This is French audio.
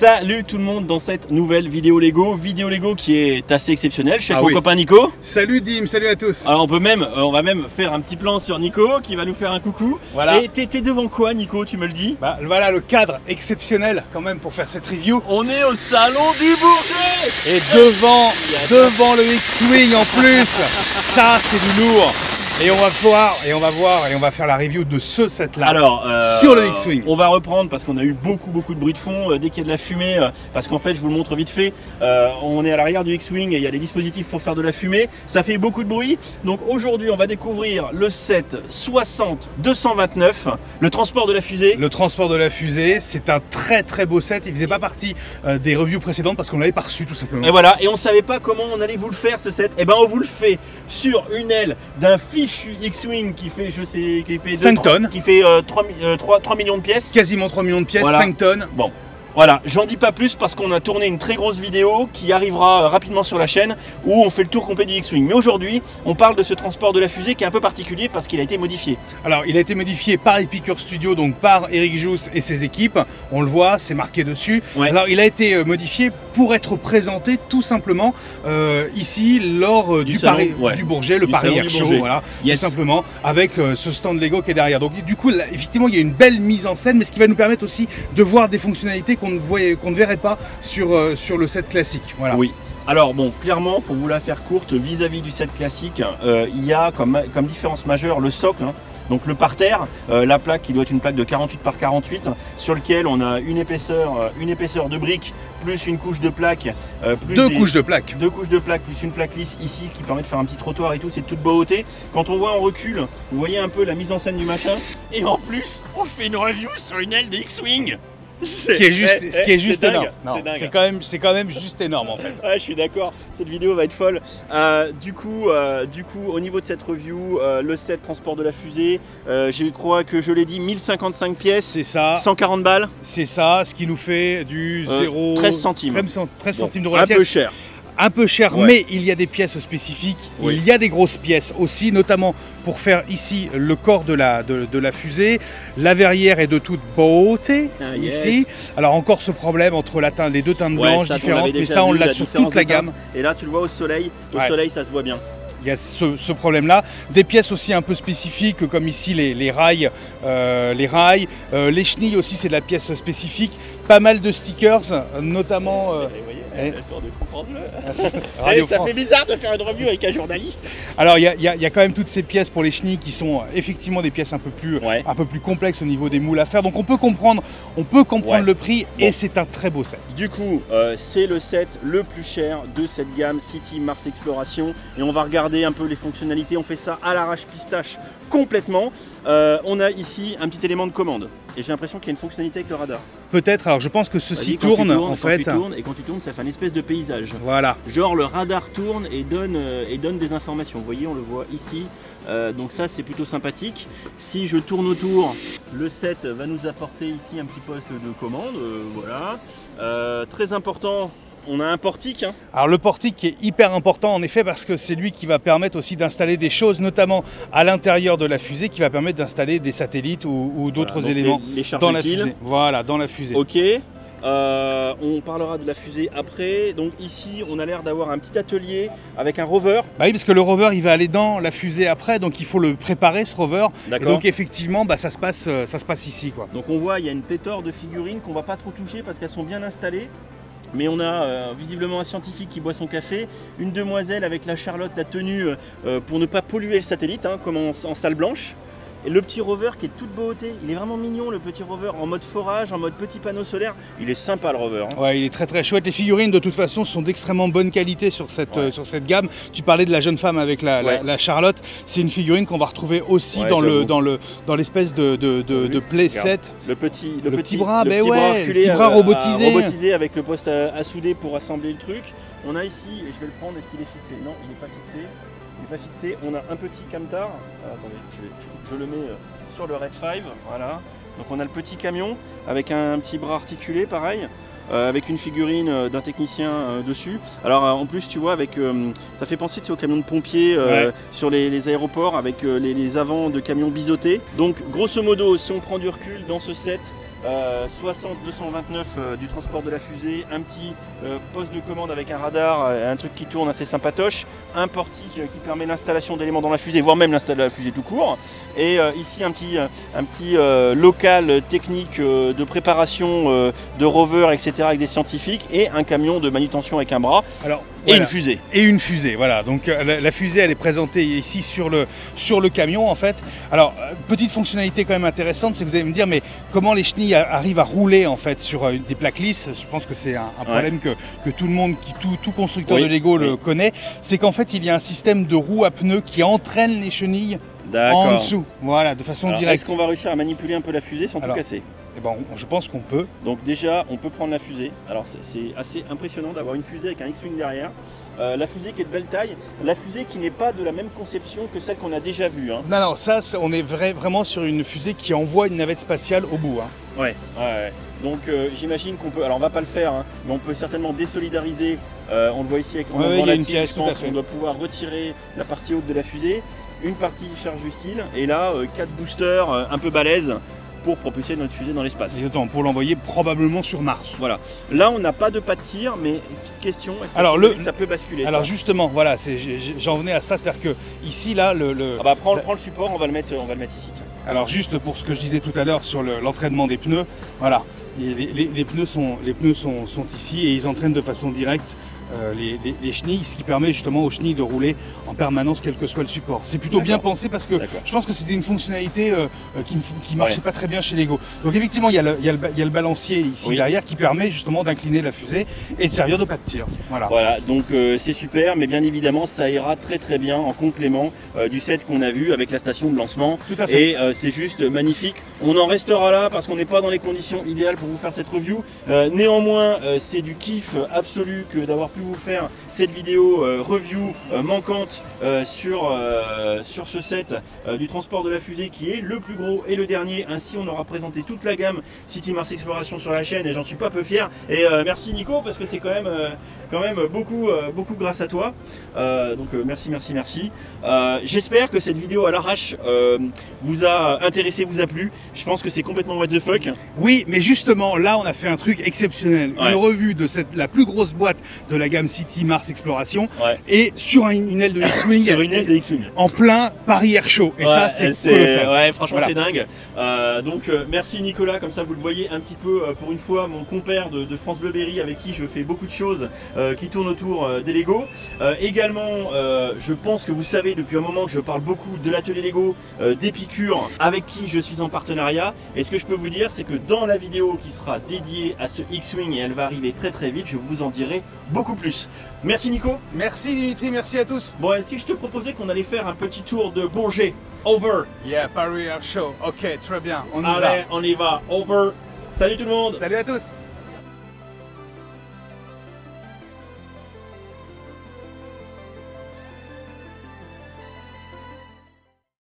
Salut tout le monde dans cette nouvelle vidéo Lego qui est assez exceptionnelle. Je suis avec mon copain Nico. Salut Dim, salut à tous. Alors on va même faire un petit plan sur Nico qui va nous faire un coucou. Voilà. Et t'es devant quoi Nico, tu me le dis? Voilà le cadre exceptionnel quand même pour faire cette review. On est au salon du Bourget. Et devant le X-Wing en plus, ça c'est du lourd. Et on va faire la review de ce set là. Alors, sur le X-Wing. On va reprendre parce qu'on a eu beaucoup de bruit de fond dès qu'il y a de la fumée. Parce qu'en fait, je vous le montre vite fait, on est à l'arrière du X-Wing et il y a des dispositifs pour faire de la fumée. Ça fait beaucoup de bruit. Donc aujourd'hui, on va découvrir le set 60-229, le transport de la fusée. Le transport de la fusée, c'est un très beau set. Il faisait pas partie des reviews précédentes parce qu'on l'avait pas reçu tout simplement. Et voilà, et on savait pas comment on allait vous le faire ce set. Et ben on vous le fait sur une aile d'un fichu X-Wing qui fait 5 tonnes, qui fait 3 millions de pièces. Quasiment 3 millions de pièces, voilà. 5 tonnes. Bon, voilà, j'en dis pas plus parce qu'on a tourné une très grosse vidéo qui arrivera rapidement sur la chaîne où on fait le tour complet du X-Wing. Mais aujourd'hui, on parle de ce transport de la fusée qui est un peu particulier parce qu'il a été modifié. Alors, il a été modifié par Epicure Studio, donc par Eric Jousse et ses équipes. On le voit, c'est marqué dessus. Ouais. Alors, il a été modifié pour être présenté tout simplement ici lors du Bourget, le Paris Air Show, voilà, tout simplement, avec ce stand Lego qui est derrière. Donc, du coup, là, effectivement, il y a une belle mise en scène, mais ce qui va nous permettre aussi de voir des fonctionnalités qu'on ne verrait pas sur le set classique. Voilà. Oui. Alors bon, clairement, pour vous la faire courte, vis-à-vis du set classique, il y a comme différence majeure le socle. Donc le parterre, la plaque qui doit être une plaque de 48 par 48, sur lequel on a une épaisseur de briques, plus une couche de plaque. Deux couches de plaque, plus une plaque lisse ici, ce qui permet de faire un petit trottoir et tout, c'est de toute beauté. Quand on voit en recul, vous voyez un peu la mise en scène du machin. Et en plus, on fait une review sur une aile des X-Wing. Ce qui est juste énorme. C'est quand même juste énorme en fait. Ouais, je suis d'accord. Cette vidéo va être folle. Du coup, au niveau de cette review, le set transport de la fusée, je crois que je l'ai dit, 1055 pièces. C'est ça. 140 balles. C'est ça, ce qui nous fait du 13 centimes. 13 centimes d'euros la pièce. Un peu cher. Un peu cher, ouais. Mais il y a des pièces spécifiques, oui. Il y a des grosses pièces aussi, notamment pour faire ici le corps de la fusée. La verrière est de toute beauté ici. Alors encore ce problème entre les deux teintes blanches différentes, mais ça on l'a sur toute la gamme. Et là tu le vois au soleil, soleil ça se voit bien. Il y a ce problème-là. Des pièces aussi un peu spécifiques, comme ici les rails. Les chenilles aussi, c'est de la pièce spécifique. Pas mal de stickers, notamment... Ça fait bizarre de faire une review avec un journaliste. Alors il y a quand même toutes ces pièces pour les chenilles qui sont effectivement des pièces un peu plus complexes au niveau des moules à faire. Donc on peut comprendre le prix et c'est un très beau set. Du coup, c'est le set le plus cher de cette gamme City Mars Exploration et on va regarder un peu les fonctionnalités. On fait ça à l'arrache pistache complètement. On a ici un petit élément de commande et j'ai l'impression qu'il y a une fonctionnalité avec le radar. Peut-être, alors je pense que ceci tourne en fait. Et quand tu tournes, ça fait une espèce de paysage. Voilà. Genre le radar tourne et donne des informations. Vous voyez, on le voit ici. Donc ça c'est plutôt sympathique. Si je tourne autour, le set va nous apporter ici un petit poste de commande. Voilà. Très important. On a un portique. Alors le portique est hyper important en effet parce que c'est lui qui va permettre aussi d'installer des choses, notamment à l'intérieur de la fusée, qui va permettre d'installer des satellites ou d'autres éléments dans la fusée. Voilà, dans la fusée. Ok. On parlera de la fusée après. Donc ici, on a l'air d'avoir un petit atelier avec un rover. Bah oui, parce que le rover, il va aller dans la fusée après, donc il faut le préparer ce rover. Et donc effectivement, ça se passe ici, quoi. Donc on voit, il y a une pléthore de figurines qu'on va pas trop toucher parce qu'elles sont bien installées. Mais on a visiblement un scientifique qui boit son café, une demoiselle avec la Charlotte, la tenue pour ne pas polluer le satellite, comme en salle blanche. Et le petit rover qui est de toute beauté, il est vraiment mignon le petit rover, en mode forage, en mode petit panneau solaire. Il est sympa le rover. Ouais, il est très chouette. Les figurines de toute façon sont d'extrêmement bonne qualité sur cette gamme. Tu parlais de la jeune femme avec la Charlotte. C'est une figurine qu'on va retrouver aussi dans l'espèce de playset. Le petit bras, petit bras robotisé. Robotisé avec le poste à souder pour assembler le truc. On a ici, et je vais le prendre, est-ce qu'il est fixé? Non, il n'est pas fixé. Pas fixé, on a un petit camtar, attendez, je le mets sur le Red 5, voilà. Donc on a le petit camion avec un petit bras articulé pareil, avec une figurine d'un technicien dessus. Alors en plus tu vois, ça fait penser aux camions de pompiers sur les aéroports avec les avants de camions biseautés. Donc grosso modo, si on prend du recul dans ce set, 60-229 du transport de la fusée, un petit poste de commande avec un radar, un truc qui tourne assez sympatoche, un portique qui permet l'installation d'éléments dans la fusée, voire même l'installation de la fusée tout court, et ici un petit local technique de préparation de rover, etc. avec des scientifiques, et un camion de manutention avec un bras. Alors, et voilà. une fusée. Et une fusée, voilà. Donc la fusée, elle est présentée ici sur le camion, en fait. Alors, petite fonctionnalité quand même intéressante, c'est que vous allez me dire, mais comment les chenilles arrivent à rouler, en fait, sur des plaques lisses? Je pense que c'est un problème que tout le monde, tout constructeur de Lego le connaît. C'est qu'en fait, il y a un système de roues à pneus qui entraîne les chenilles en dessous. Voilà, de façon directe. Est-ce qu'on va réussir à manipuler un peu la fusée sans tout casser? Eh ben, je pense qu'on peut. Donc déjà, on peut prendre la fusée. Alors c'est assez impressionnant d'avoir une fusée avec un X-Wing derrière. La fusée qui est de belle taille, la fusée qui n'est pas de la même conception que celle qu'on a déjà vue. Hein. Non, ça, on est vraiment sur une fusée qui envoie une navette spatiale au bout. Hein. Ouais. Donc j'imagine qu'on peut, alors on va pas le faire, hein, mais on peut certainement désolidariser. On le voit ici avec une pièce, je pense qu'on doit pouvoir retirer la partie haute de la fusée, une partie charge du style, et là 4 boosters un peu balèzes pour propulser notre fusée dans l'espace. Exactement, pour l'envoyer probablement sur Mars. Voilà. Là, on n'a pas de pas de tir, mais petite question, est-ce que ça peut basculer? Alors justement, voilà, j'en venais à ça, c'est-à-dire que ici, là, prends le support, on va le mettre ici. Tiens. Alors juste pour ce que je disais tout à l'heure sur l'entraînement des pneus, voilà, les pneus sont ici et ils entraînent de façon directe les chenilles, ce qui permet justement aux chenilles de rouler en permanence quel que soit le support. C'est plutôt bien pensé parce que je pense que c'était une fonctionnalité qui marchait pas très bien chez Lego. Donc effectivement il y a le balancier ici derrière qui permet justement d'incliner la fusée et de servir de pas de tir. Voilà, donc c'est super, mais bien évidemment ça ira très bien en complément du set qu'on a vu avec la station de lancement. Tout à fait. Et c'est juste magnifique. On en restera là parce qu'on n'est pas dans les conditions idéales pour vous faire cette review. Néanmoins c'est du kiff absolu que d'avoir pu vous faire cette vidéo review manquante sur ce set du transport de la fusée qui est le plus gros et le dernier. Ainsi on aura présenté toute la gamme City Mars Exploration sur la chaîne et j'en suis pas peu fier. Et merci Nico parce que c'est quand même beaucoup grâce à toi. Donc merci. J'espère que cette vidéo à l'arrache vous a intéressé, vous a plu. Je pense que c'est complètement what the fuck. Oui, mais justement là on a fait un truc exceptionnel. Une revue de la plus grosse boîte de la gamme City Mars Exploration et sur une aile de X-Wing en plein Paris Air Show. Et ça c'est colossal. Ouais, franchement c'est dingue. Donc merci Nicolas, comme ça vous le voyez un petit peu pour une fois mon compère de France Bleu Berry avec qui je fais beaucoup de choses qui tournent autour des Lego. Également je pense que vous savez depuis un moment que je parle beaucoup de l'atelier Lego d'Épicure avec qui je suis en partenariat. Et ce que je peux vous dire c'est que dans la vidéo qui sera dédiée à ce X-Wing et elle va arriver très vite, je vous en dirai beaucoup plus. Merci Nico. Merci Dimitri, merci à tous. Bon, et si je te proposais qu'on allait faire un petit tour de Bourget, over. Yeah, Paris Air Show, ok, très bien, on y va, over. Salut tout le monde. Salut à tous.